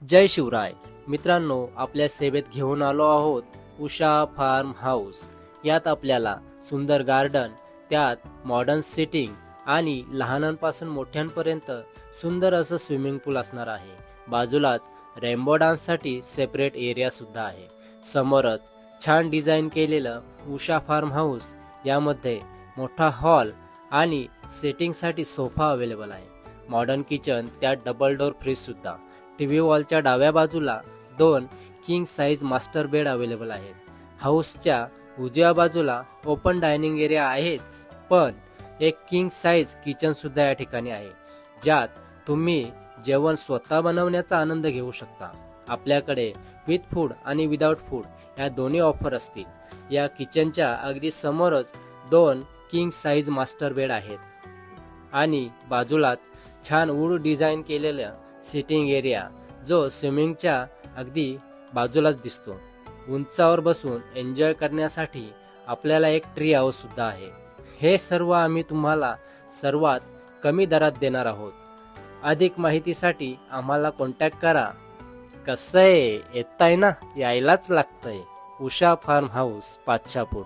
जय शिवराय मित्रांनो, आपल्या सेवेत घेऊन आलो आहोत उषा फार्म हाऊस। यात आपल्याला सुंदर गार्डन, त्यात मॉडर्न सिटिंग आणि लहानांपासून मोठ्यांपर्यंत सुंदर असं स्विमिंग पूल असणार आहे। बाजूलाच रेनबो डान्ससाठी सेपरेट एरिया सुद्धा आहे। समोरच छान डिझाईन केलेलं उषा फार्म हाऊस, यामध्ये मोठा हॉल आणि सेटिंगसाठी सोफा अवेलेबल आहे। मॉडर्न किचन, त्यात डबल डोर फ्रीज सुद्धा। टीव्ही वॉलच्या डाव्या बाजूला 2 king size master bed available आहेत। हाऊसच्या उजव्या बाजूला ओपन डायनिंग एरिया आहेच, पण एक किंग साइज किचन सुद्धा या ठिकाणी आहे, ज्यात तुम्ही जेवण स्वतः बनवण्याचा आनंद घेऊ शकता। आपल्याकडे विथ फूड आणि विदाउट फूड या दोन्ही ऑफर असतील। या किचनच्या अगदी समोरच 2 किंग साइज मास्टर बेड आहेत आणि बाजूलाच छान वूड डिझाईन केलेल्या सिटिंग एरिया, जो स्विमिंगच्या अगदी बाजूलाच दिसतो। उंचावर बसून एन्जॉय करण्यासाठी आपल्याला एक ट्री हाऊस सुद्धा आहे। हे सर्व आम्ही तुम्हाला सर्वात कमी दरात देणार आहोत। अधिक माहितीसाठी आम्हाला कॉन्टॅक्ट करा। कसं आहे, येताय ना, यायलाच लागतंय। Usha farm house, पाच्छापूर।